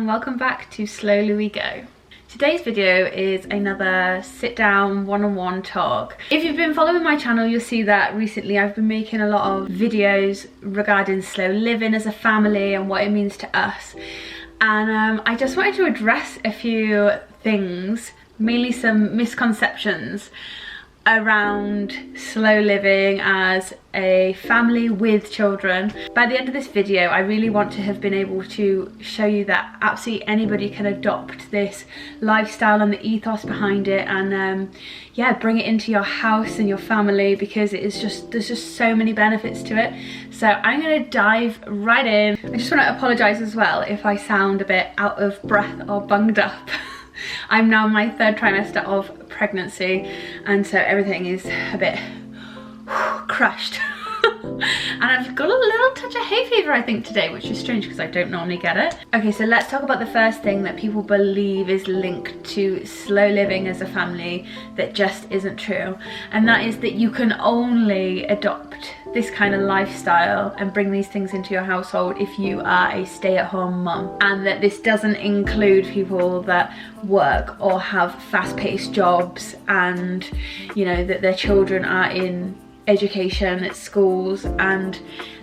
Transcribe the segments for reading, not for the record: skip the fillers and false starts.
and welcome back to Slowly We Go. Today's video is another sit down one-on-one talk. If you've been following my channel, you'll see that recently I've been making a lot of videos regarding slow living as a family and what it means to us. And I just wanted to address a few things, mainly some misconceptions around slow living as a family with children. By the end of this video, I really want to have been able to show you that absolutely anybody can adopt this lifestyle and the ethos behind it, and yeah, bring it into your house and your family, because it is just, there's just so many benefits to it. So I'm going to dive right in. I just want to apologize as well if I sound a bit out of breath or bunged up. I'm now in my third trimester of pregnancy, and so everything is a bit crushed. And I've got a little touch of hay fever, I think, today, which is strange because I don't normally get it. Okay, so let's talk about the first thing that people believe is linked to slow living as a family that just isn't true. And that is that you can only adopt this kind of lifestyle and bring these things into your household if you are a stay-at-home mum, and that this doesn't include people that work or have fast-paced jobs, and you know that their children are in education at schools. And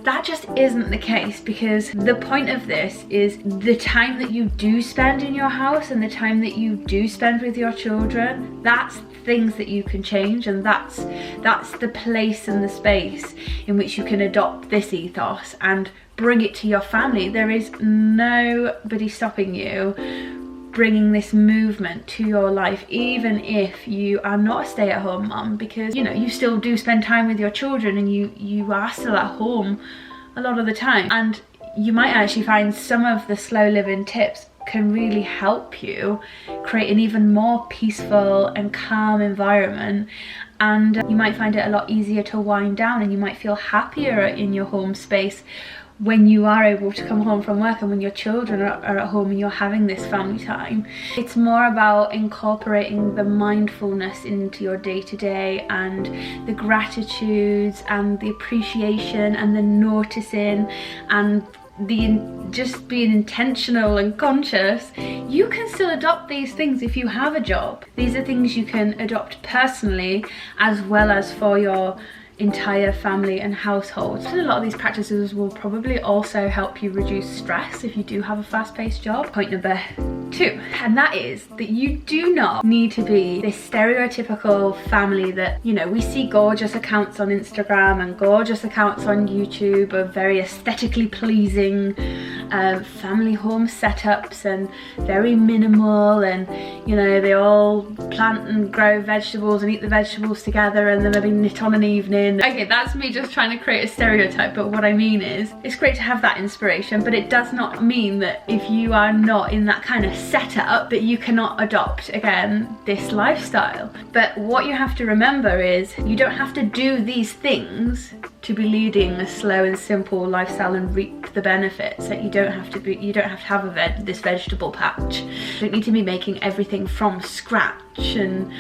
that just isn't the case, because the point of this is the time that you do spend in your house and the time that you do spend with your children, that's things that you can change, and that's the place and the space in which you can adopt this ethos and bring it to your family. There is nobody stopping you bringing this movement to your life, even if you are not a stay-at-home mum, because you know you still do spend time with your children and you are still at home a lot of the time. And you might actually find some of the slow living tips can really help you create an even more peaceful and calm environment, and you might find it a lot easier to wind down, and you might feel happier in your home space when you are able to come home from work and when your children are at home and you're having this family time. It's more about incorporating the mindfulness into your day-to-day, and the gratitudes and the appreciation and the noticing and just being intentional and conscious. You can still adopt these things if you have a job. These are things you can adopt personally as well as for your entire family and household. And a lot of these practices will probably also help you reduce stress if you do have a fast-paced job. Point number 2, and that is that you do not need to be this stereotypical family that, you know, we see gorgeous accounts on Instagram and gorgeous accounts on YouTube of very aesthetically pleasing family home setups and very minimal, and you know they all plant and grow vegetables and eat the vegetables together and then maybe knit on an evening. Okay, that's me just trying to create a stereotype, but what I mean is it's great to have that inspiration, but it does not mean that if you are not in that kind of setup that you cannot adopt, again, this lifestyle. But what you have to remember is you don't have to do these things to be leading a slow and simple lifestyle and reap the benefits. That you don't have to have this vegetable patch. You don't need to be making everything from scratch, and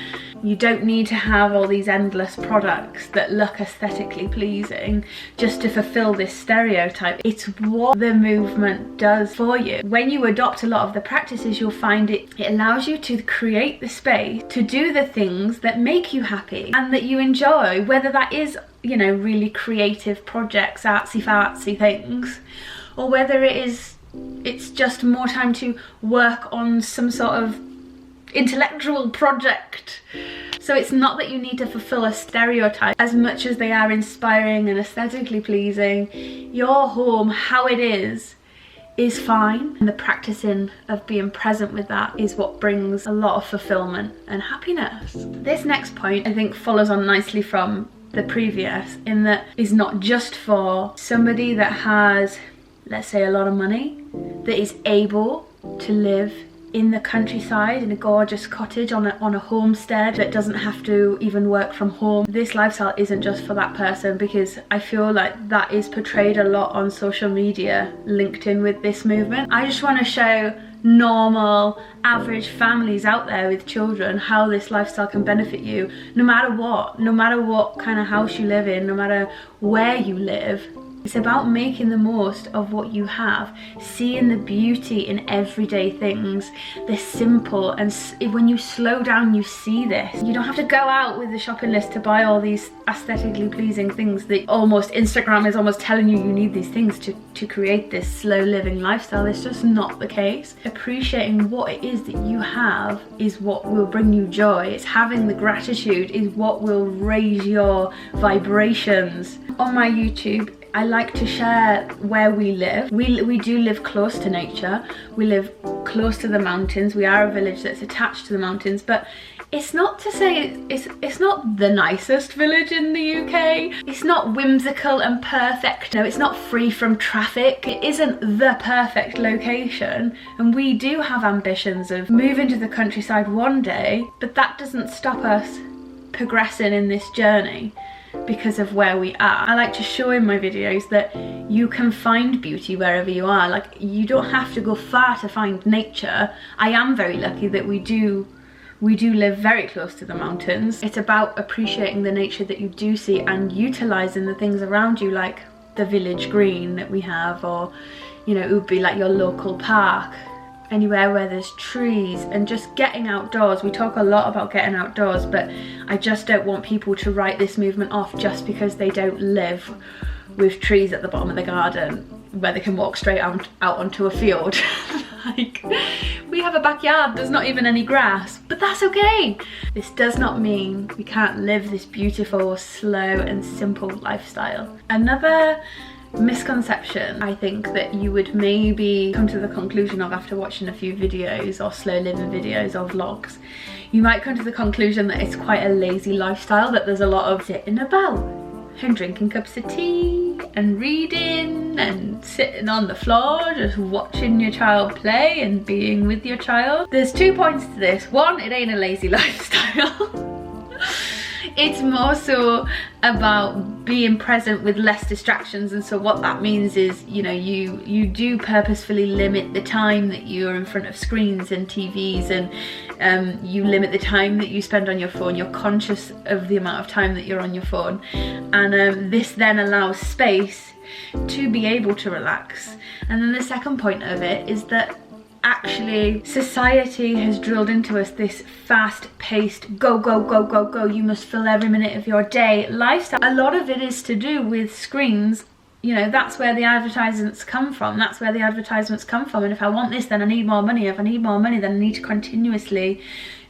you don't need to have all these endless products that look aesthetically pleasing just to fulfill this stereotype. It's what the movement does for you. When you adopt a lot of the practices, you'll find it allows you to create the space to do the things that make you happy and that you enjoy, whether that is, you know, really creative projects, artsy-fartsy things, or whether it's just more time to work on some sort of intellectual project. So it's not that you need to fulfill a stereotype as much as they are inspiring and aesthetically pleasing. Your home, how it is fine, and the practicing of being present with that is what brings a lot of fulfillment and happiness. This next point I think follows on nicely from the previous, in that is not just for somebody that has, let's say, a lot of money, that is able to live in the countryside in a gorgeous cottage on a homestead that doesn't have to even work from home. This lifestyle isn't just for that person, because I feel like that is portrayed a lot on social media linked in with this movement. I just want to show normal, average families out there with children how this lifestyle can benefit you no matter what kind of house you live in, no matter where you live. It's about making the most of what you have, seeing the beauty in everyday things. They're simple, and when you slow down you see this. You don't have to go out with the shopping list to buy all these aesthetically pleasing things that Instagram is almost telling you need these things to create this slow living lifestyle. It's just not the case. Appreciating what it is that you have is what will bring you joy. It's having the gratitude is what will raise your vibrations. On my YouTube, I like to share where we live. We do live close to nature. We live close to the mountains. We are a village that's attached to the mountains, but it's not to say it's not the nicest village in the UK. It's not whimsical and perfect. No, it's not free from traffic. It isn't the perfect location. And we do have ambitions of moving to the countryside one day, but that doesn't stop us progressing in this journey because of where we are. I like to show in my videos that you can find beauty wherever you are. Like, you don't have to go far to find nature. I am very lucky that we do live very close to the mountains. It's about appreciating the nature that you do see and utilising the things around you, like the village green that we have, or, you know, it would be like your local park, anywhere where there's trees, and just getting outdoors. We talk a lot about getting outdoors, but I just don't want people to write this movement off just because they don't live with trees at the bottom of the garden where they can walk straight out onto a field. Like, we have a backyard, there's not even any grass, but that's okay. This does not mean we can't live this beautiful, slow and simple lifestyle. Another misconception I think that you would maybe come to the conclusion of after watching a few videos, or slow living videos or vlogs, you might come to the conclusion that it's quite a lazy lifestyle, that there's a lot of sitting about and drinking cups of tea and reading and sitting on the floor just watching your child play and being with your child. There's 2 points to this. One, it ain't a lazy lifestyle. It's more so about being present with less distractions, and so what that means is, you know, you do purposefully limit the time that you're in front of screens and TVs, and you limit the time that you spend on your phone. You're conscious of the amount of time that you're on your phone, and this then allows space to be able to relax. And then the second point of it is that actually society has drilled into us this fast-paced go go go go go, you must fill every minute of your day lifestyle. A lot of it is to do with screens. You know, that's where the advertisements come from. And if I want this, then I need more money. If I need more money, then I need to continuously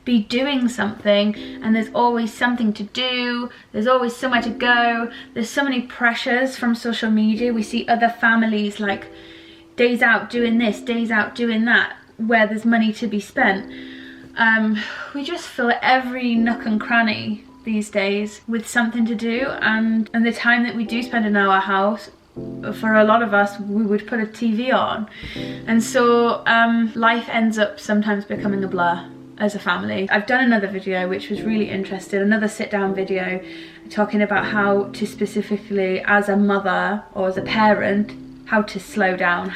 be doing something, and there's always something to do, there's always somewhere to go. There's so many pressures from social media. We see other families like days out doing this, days out doing that, where there's money to be spent. We just fill every nook and cranny these days with something to do, and the time that we do spend in our house, for a lot of us, we would put a TV on, and so life ends up sometimes becoming a blur as a family. I've done another video which was really interesting, another sit down video talking about how to specifically, as a mother or as a parent, how to slow down,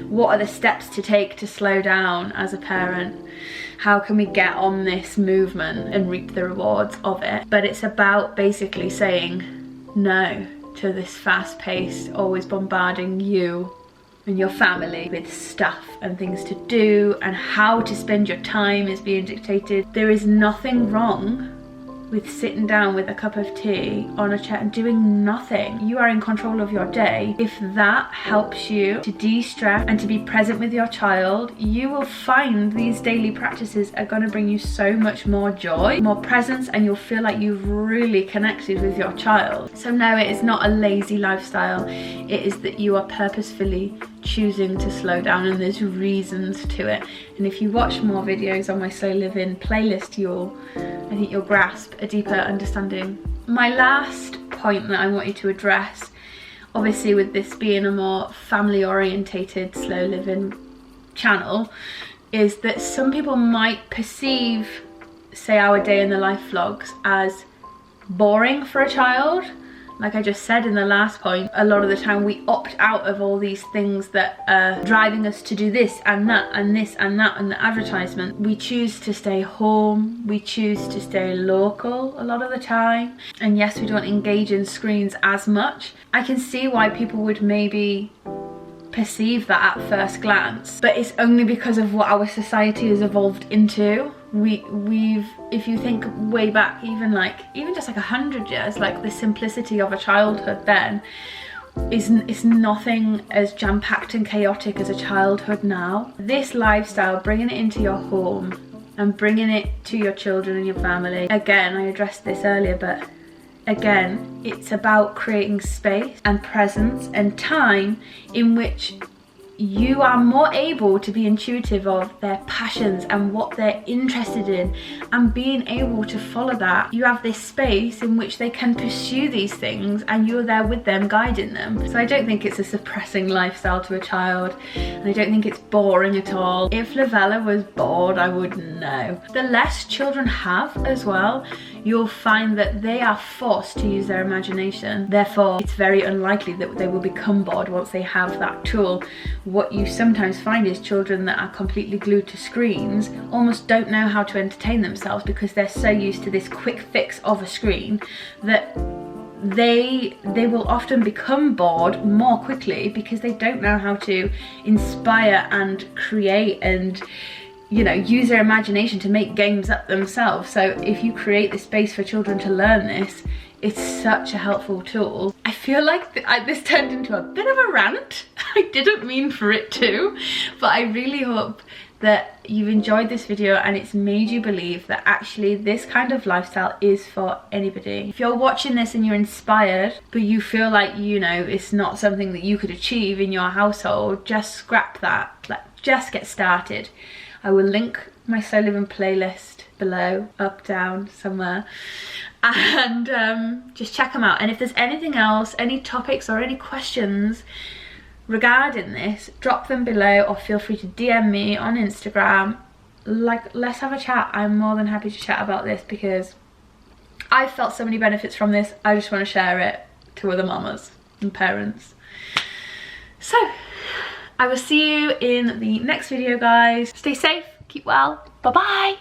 what are the steps to take to slow down as a parent, how can we get on this movement and reap the rewards of it. But it's about basically saying no to this fast-paced, always bombarding you and your family with stuff and things to do, and how to spend your time is being dictated. There is nothing wrong with sitting down with a cup of tea on a chair and doing nothing. You are in control of your day. If that helps you to de-stress and to be present with your child, you will find these daily practices are going to bring you so much more joy, more presence, and you'll feel like you've really connected with your child. So no, it is not a lazy lifestyle. It is that you are purposefully choosing to slow down, and there's reasons to it. And if you watch more videos on my slow living playlist, I think you'll grasp a deeper understanding. My last point that I wanted to address, obviously with this being a more family orientated slow living channel, is that some people might perceive, say, our day in the life vlogs as boring for a child. Like I just said in the last point, a lot of the time we opt out of all these things that are driving us to do this and that and this and that and the advertisement. We choose to stay home, we choose to stay local a lot of the time. And yes, we don't engage in screens as much. I can see why people would maybe perceive that at first glance, but it's only because of what our society has evolved into. We've if you think way back, even just like 100 years, like the simplicity of a childhood then is nothing as jam-packed and chaotic as a childhood now. This lifestyle, bringing it into your home and bringing it to your children and your family, again, I addressed this earlier, but again, it's about creating space and presence and time in which you are more able to be intuitive of their passions and what they're interested in, and being able to follow that. You have this space in which they can pursue these things and you're there with them, guiding them. So I don't think it's a suppressing lifestyle to a child, and I don't think it's boring at all. If Lavella was bored, I wouldn't know. The less children have as well, you'll find that they are forced to use their imagination. Therefore, it's very unlikely that they will become bored once they have that tool. What you sometimes find is children that are completely glued to screens almost don't know how to entertain themselves because they're so used to this quick fix of a screen that they will often become bored more quickly because they don't know how to inspire and create and, you know, use their imagination to make games up themselves. So if you create the space for children to learn this, it's such a helpful tool. I feel like this turned into a bit of a rant. I didn't mean for it to, but I really hope that you've enjoyed this video and it's made you believe that actually this kind of lifestyle is for anybody. If you're watching this and you're inspired, but you feel like, you know, it's not something that you could achieve in your household, just scrap that. Like, just get started. I will link my solo living playlist below, up, down, somewhere, and just check them out. And if there's anything else, any topics or any questions regarding this, drop them below or feel free to DM me on Instagram. Like, let's have a chat. I'm more than happy to chat about this because I've felt so many benefits from this. I just want to share it to other mamas and parents. So I will see you in the next video, guys. Stay safe, keep well, bye bye.